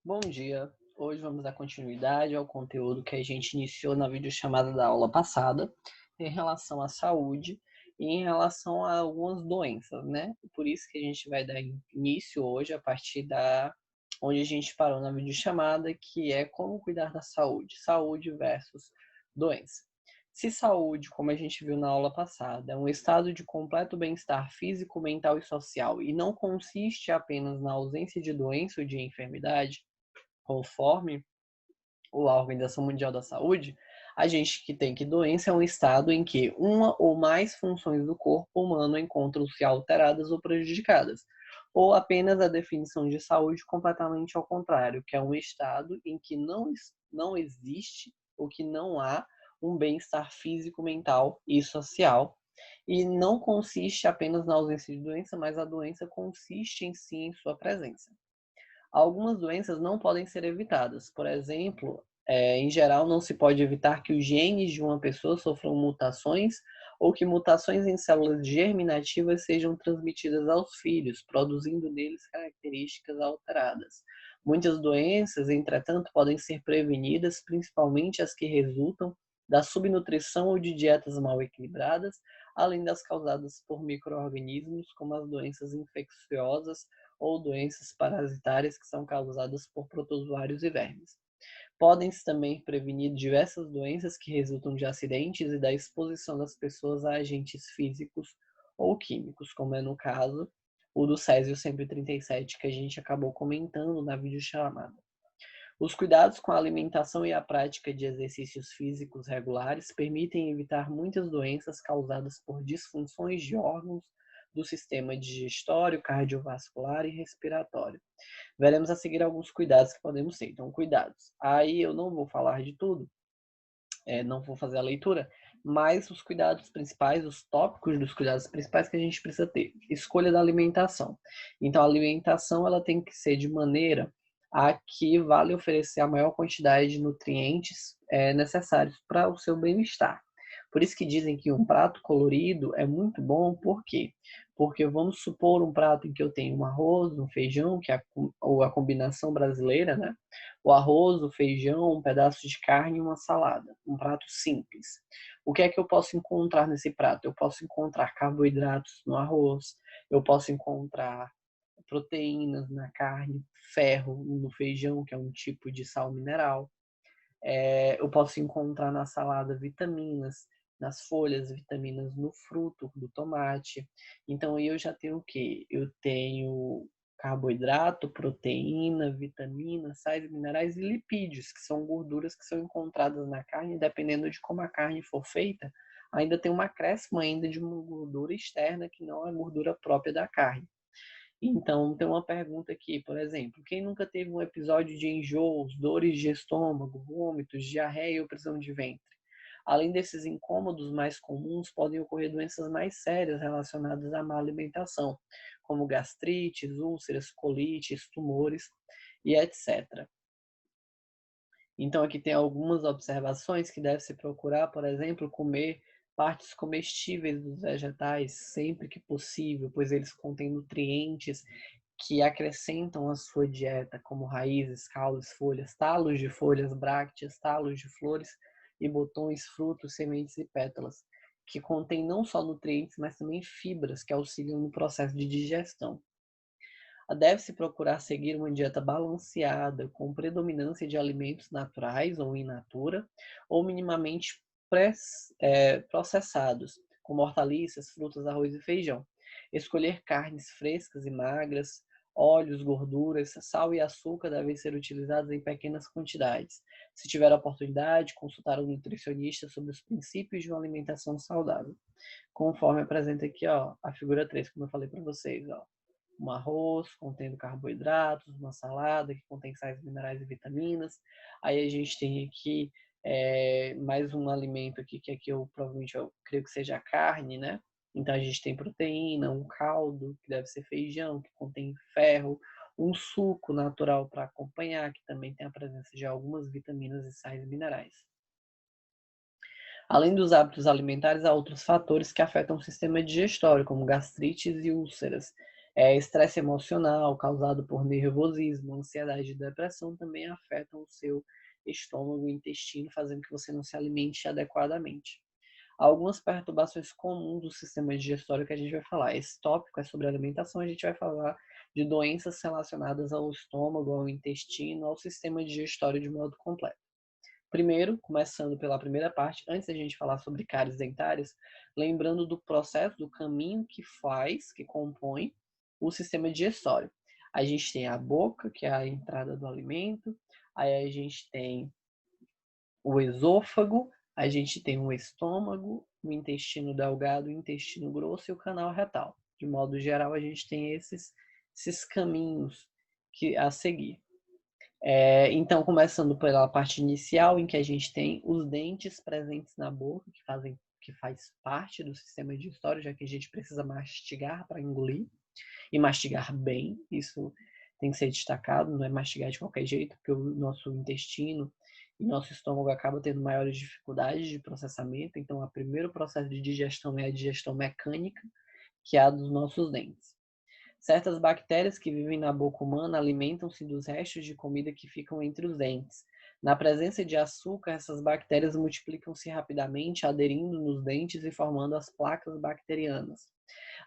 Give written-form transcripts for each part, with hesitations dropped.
Bom dia! Hoje vamos dar continuidade ao conteúdo que a gente iniciou na videochamada da aula passada, em relação à saúde e em relação a algumas doenças, né? Por isso que a gente vai dar início hoje a partir da onde a gente parou na videochamada, que é como cuidar da saúde versus doença. Se saúde, como a gente viu na aula passada, é um estado de completo bem-estar físico, mental e social e não consiste apenas na ausência de doença ou de enfermidade, conforme a Organização Mundial da Saúde, a gente que tem que doença é um estado em que uma ou mais funções do corpo humano encontram-se alteradas ou prejudicadas, ou apenas a definição de saúde completamente ao contrário, que é um estado em que não existe ou que não há um bem-estar físico, mental e social, e não consiste apenas na ausência de doença, mas a doença consiste em si em sua presença. Algumas doenças não podem ser evitadas. Por exemplo, em geral, não se pode evitar que os genes de uma pessoa sofram mutações ou que mutações em células germinativas sejam transmitidas aos filhos, produzindo neles características alteradas. Muitas doenças, entretanto, podem ser prevenidas, principalmente as que resultam da subnutrição ou de dietas mal equilibradas, além das causadas por micro-organismos, como as doenças infecciosas ou doenças parasitárias que são causadas por protozoários e vermes. Podem-se também prevenir diversas doenças que resultam de acidentes e da exposição das pessoas a agentes físicos ou químicos, como é no caso o do Césio 137 que a gente acabou comentando na videochamada. Os cuidados com a alimentação e a prática de exercícios físicos regulares permitem evitar muitas doenças causadas por disfunções de órgãos do sistema digestório, cardiovascular e respiratório. Veremos a seguir alguns cuidados que podemos ter. Então, cuidados. Aí eu não vou falar de tudo, não vou fazer a leitura, mas os cuidados principais, os tópicos dos cuidados principais que a gente precisa ter. Escolha da alimentação. Então, a alimentação ela tem que ser de maneira a que vale oferecer a maior quantidade de nutrientes necessários para o seu bem-estar. Por isso que dizem que um prato colorido é muito bom, por quê? Porque vamos supor um prato em que eu tenho um arroz, um feijão, que é ou a combinação brasileira, né? O arroz, o feijão, um pedaço de carne e uma salada. Um prato simples. O que é que eu posso encontrar nesse prato? Eu posso encontrar carboidratos no arroz, eu posso encontrar proteínas na carne, ferro no feijão, que é um tipo de sal mineral. Eu posso encontrar na salada vitaminas, nas folhas, vitaminas no fruto do tomate. Então aí eu já tenho o quê? Eu tenho carboidrato, proteína, vitaminas, sais minerais e lipídios, que são gorduras que são encontradas na carne, dependendo de como a carne for feita, ainda tem um acréscimo ainda de uma gordura externa que não é a gordura própria da carne. Então, tem uma pergunta aqui, por exemplo, quem nunca teve um episódio de enjoos, dores de estômago, vômitos, diarreia ou prisão de ventre? Além desses incômodos mais comuns, podem ocorrer doenças mais sérias relacionadas à má alimentação, como gastrites, úlceras, colites, tumores e etc. Então, aqui tem algumas observações que deve se procurar, por exemplo, comer partes comestíveis dos vegetais sempre que possível, pois eles contêm nutrientes que acrescentam à sua dieta, como raízes, caules, folhas, talos de folhas, brácteas, talos de flores e botões, frutos, sementes e pétalas, que contêm não só nutrientes, mas também fibras que auxiliam no processo de digestão. Deve-se procurar seguir uma dieta balanceada, com predominância de alimentos naturais ou in natura, ou minimamente processados, como hortaliças, frutas, arroz e feijão. Escolher carnes frescas e magras, óleos, gorduras, sal e açúcar devem ser utilizados em pequenas quantidades. Se tiver a oportunidade, consultar um nutricionista sobre os princípios de uma alimentação saudável. Conforme apresenta aqui, ó, a figura 3, como eu falei para vocês, ó, um arroz contendo carboidratos, uma salada que contém sais minerais e vitaminas. Aí a gente tem aqui mais um alimento aqui, que aqui eu provavelmente eu creio que seja a carne, né? Então a gente tem proteína, um caldo, que deve ser feijão, que contém ferro, um suco natural para acompanhar, que também tem a presença de algumas vitaminas e sais minerais. Além dos hábitos alimentares, há outros fatores que afetam o sistema digestório, como gastrites e úlceras. Estresse emocional causado por nervosismo, ansiedade e depressão também afetam o seu estômago e intestino, fazendo que você não se alimente adequadamente. Algumas perturbações comuns do sistema digestório que a gente vai falar. Esse tópico é sobre alimentação, a gente vai falar de doenças relacionadas ao estômago, ao intestino, ao sistema digestório de modo completo. Primeiro, começando pela primeira parte, antes da gente falar sobre cáries dentárias, lembrando do processo, do caminho que compõe o sistema digestório. A gente tem a boca, que é a entrada do alimento, aí a gente tem o esôfago, a gente tem o estômago, o intestino delgado, o intestino grosso e o canal retal. De modo geral, a gente tem esses caminhos a seguir. Então, começando pela parte inicial, em que a gente tem os dentes presentes na boca, que faz parte do sistema digestório, já que a gente precisa mastigar para engolir, e mastigar bem, isso tem que ser destacado, não é mastigar de qualquer jeito, porque o nosso intestino e nosso estômago acaba tendo maiores dificuldades de processamento, então o primeiro processo de digestão é a digestão mecânica, que é a dos nossos dentes. Certas bactérias que vivem na boca humana alimentam-se dos restos de comida que ficam entre os dentes. Na presença de açúcar, essas bactérias multiplicam-se rapidamente, aderindo nos dentes e formando as placas bacterianas.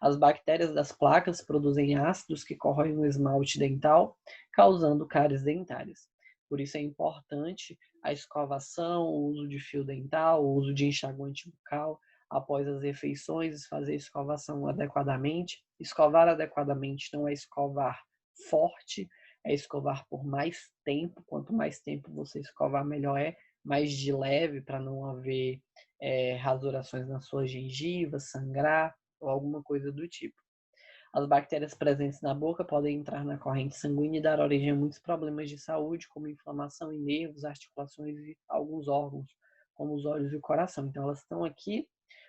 As bactérias das placas produzem ácidos que corroem o esmalte dental, causando cáries dentárias. Por isso é importante a escovação, o uso de fio dental, o uso de enxaguante bucal após as refeições, fazer a escovação adequadamente. Escovar adequadamente não é escovar forte, é escovar por mais tempo. Quanto mais tempo você escovar, melhor é. Mais de leve, para não haver rasurações na sua gengiva, sangrar ou alguma coisa do tipo. As bactérias presentes na boca podem entrar na corrente sanguínea e dar origem a muitos problemas de saúde, como inflamação em nervos, articulações e alguns órgãos, como os olhos e o coração. Então, elas estão aqui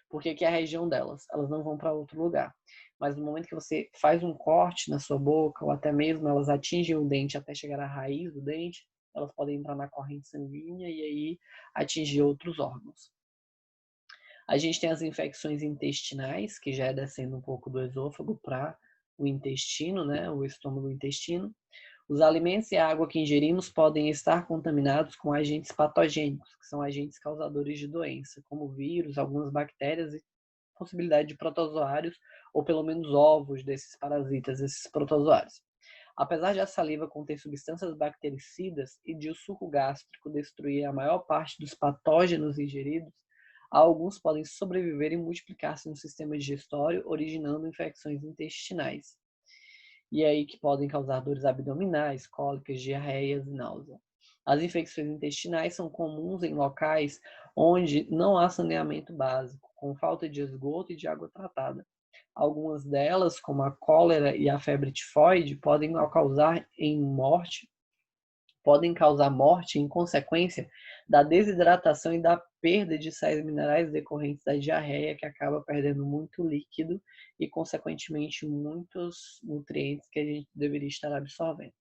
porque aqui é a região delas, elas não vão para outro lugar. Mas no momento que você faz um corte na sua boca, ou até mesmo elas atingem o dente até chegar à raiz do dente, elas podem entrar na corrente sanguínea e aí atingir outros órgãos. A gente tem as infecções intestinais, que já é descendo um pouco do esôfago para o intestino, né? O estômago e o intestino. Os alimentos e a água que ingerimos podem estar contaminados com agentes patogênicos, que são agentes causadores de doença, como vírus, algumas bactérias e possibilidade de protozoários, ou pelo menos ovos desses parasitas, esses protozoários. Apesar de a saliva conter substâncias bactericidas e de o suco gástrico destruir a maior parte dos patógenos ingeridos, alguns podem sobreviver e multiplicar-se no sistema digestório, originando infecções intestinais. E aí que podem causar dores abdominais, cólicas, diarreias e náusea. As infecções intestinais são comuns em locais onde não há saneamento básico, com falta de esgoto e de água tratada. Algumas delas, como a cólera e a febre tifoide, podem causar morte em consequência da desidratação e da perda de sais minerais decorrentes da diarreia, que acaba perdendo muito líquido e, consequentemente, muitos nutrientes que a gente deveria estar absorvendo.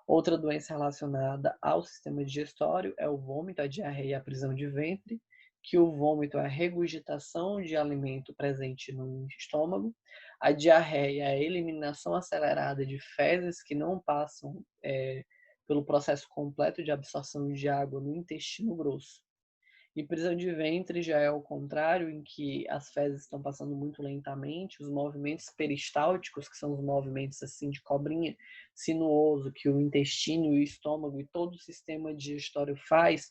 Outra doença relacionada ao sistema digestório é o vômito, a diarreia e a prisão de ventre, que o vômito é a regurgitação de alimento presente no estômago, a diarreia é a eliminação acelerada de fezes que não passam pelo processo completo de absorção de água no intestino grosso. E prisão de ventre já é o contrário, em que as fezes estão passando muito lentamente, os movimentos peristálticos, que são os movimentos assim de cobrinha, sinuoso, que o intestino, o estômago e todo o sistema digestório faz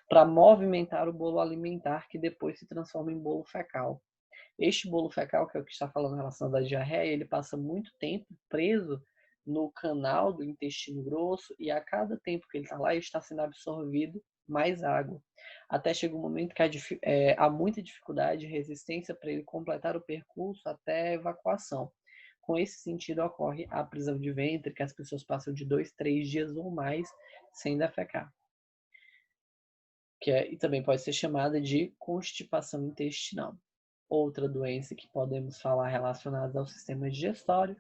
para movimentar o bolo alimentar, que depois se transforma em bolo fecal. Este bolo fecal, que é o que está falando em relação à diarreia, ele passa muito tempo preso no canal do intestino grosso e a cada tempo que ele está lá, ele está sendo absorvido mais água. Até chega um momento que há muita dificuldade e resistência para ele completar o percurso até a evacuação. Com esse sentido, ocorre a prisão de ventre, que as pessoas passam de 2, 3 dias ou mais sem defecar. E também pode ser chamada de constipação intestinal. Outra doença que podemos falar relacionada ao sistema digestório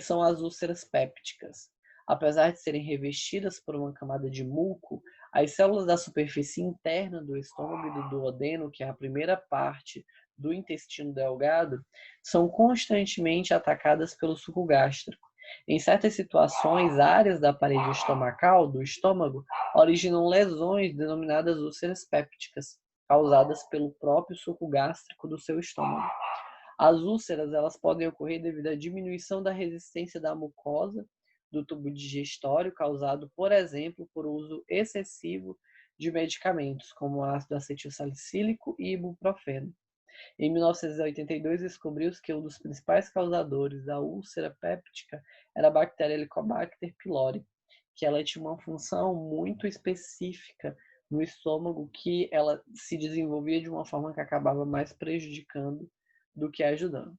são as úlceras pépticas. Apesar de serem revestidas por uma camada de muco, as células da superfície interna do estômago e do duodeno, que é a primeira parte do intestino delgado são constantemente atacadas pelo suco gástrico. Em certas situações, áreas da parede estomacal, do estômago, originam lesões denominadas úlceras pépticas, causadas pelo próprio suco gástrico do seu estômago. As úlceras elas podem ocorrer devido à diminuição da resistência da mucosa do tubo digestório, causado, por exemplo, por uso excessivo de medicamentos, como ácido acetilsalicílico e ibuprofeno. Em 1982, descobriu-se que um dos principais causadores da úlcera péptica era a bactéria Helicobacter pylori, que ela tinha uma função muito específica no estômago, que ela se desenvolvia de uma forma que acabava mais prejudicando do que ajudando.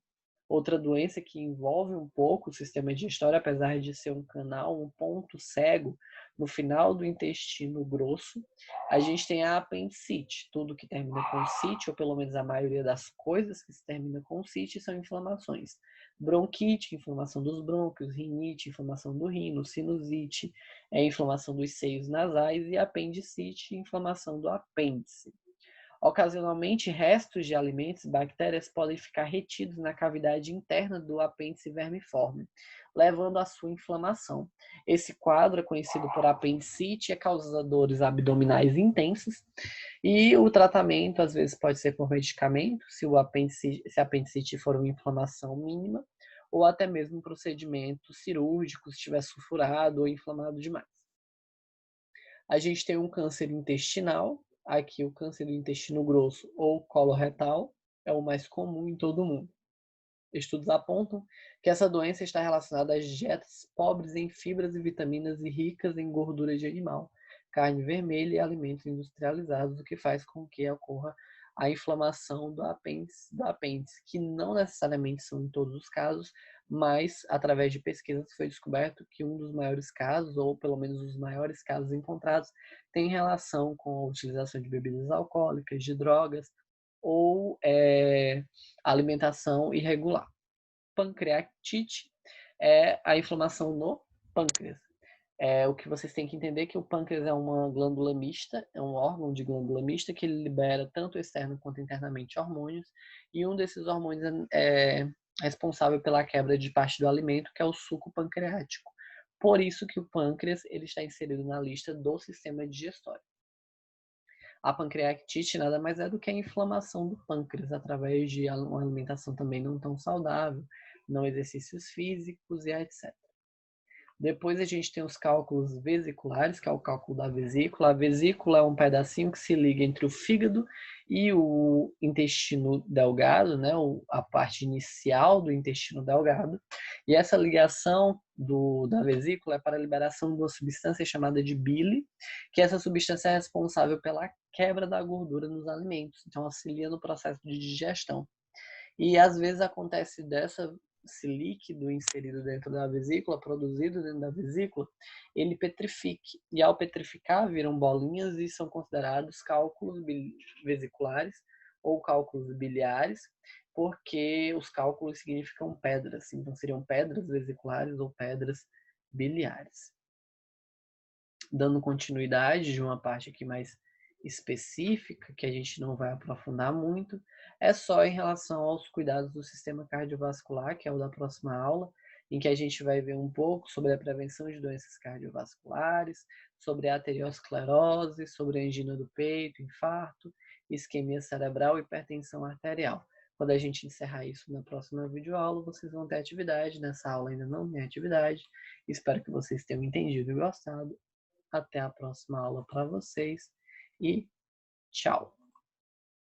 Outra doença que envolve um pouco o sistema digestório, apesar de ser um canal, um ponto cego no final do intestino grosso, a gente tem a apendicite. Tudo que termina com cite, ou pelo menos a maioria das coisas que se termina com cite, são inflamações. Bronquite, inflamação dos brônquios, rinite, inflamação do rino, sinusite, inflamação dos seios nasais e apendicite, inflamação do apêndice. Ocasionalmente, restos de alimentos e bactérias podem ficar retidos na cavidade interna do apêndice vermiforme, levando à sua inflamação. Esse quadro é conhecido por apendicite e é causa dores abdominais intensas, e o tratamento, às vezes, pode ser por medicamento, se a apendicite for uma inflamação mínima, ou até mesmo um procedimento cirúrgico, se estiver sulfurado ou inflamado demais. A gente tem um câncer intestinal. Aqui, o câncer do intestino grosso ou coloretal é o mais comum em todo o mundo. Estudos apontam que essa doença está relacionada às dietas pobres em fibras e vitaminas e ricas em gordura de animal, carne vermelha e alimentos industrializados, o que faz com que ocorra a inflamação do apêndice, que não necessariamente são em todos os casos, mas através de pesquisas foi descoberto que um dos maiores casos, ou pelo menos os maiores casos encontrados, tem relação com a utilização de bebidas alcoólicas, de drogas ou alimentação irregular. Pancreatite é a inflamação no pâncreas. O que vocês têm que entender é que o pâncreas é uma glândula mista, é um órgão de glândula mista que ele libera tanto externo quanto internamente hormônios, e um desses hormônios é responsável pela quebra de parte do alimento, que é o suco pancreático. Por isso que o pâncreas ele está inserido na lista do sistema digestório. A pancreatite nada mais é do que a inflamação do pâncreas através de uma alimentação também não tão saudável, não exercícios físicos e etc. Depois a gente tem os cálculos vesiculares, que é o cálculo da vesícula. A vesícula é um pedacinho que se liga entre o fígado e o intestino delgado, né? A parte inicial do intestino delgado. E essa ligação da vesícula é para a liberação de uma substância chamada de bile, que essa substância é responsável pela quebra da gordura nos alimentos, então auxilia no processo de digestão. E às vezes acontece esse líquido inserido dentro da vesícula, produzido dentro da vesícula, ele petrifique. E ao petrificar, viram bolinhas e são considerados cálculos vesiculares ou cálculos biliares, porque os cálculos significam pedras, então seriam pedras vesiculares ou pedras biliares. Dando continuidade de uma parte aqui mais específica, que a gente não vai aprofundar muito, é só em relação aos cuidados do sistema cardiovascular, que é o da próxima aula, em que a gente vai ver um pouco sobre a prevenção de doenças cardiovasculares, sobre a arteriosclerose, sobre a angina do peito, infarto, isquemia cerebral e hipertensão arterial. Quando a gente encerrar isso na próxima videoaula, vocês vão ter atividade. Nessa aula ainda não tem atividade. Espero que vocês tenham entendido e gostado. Até a próxima aula para vocês e tchau!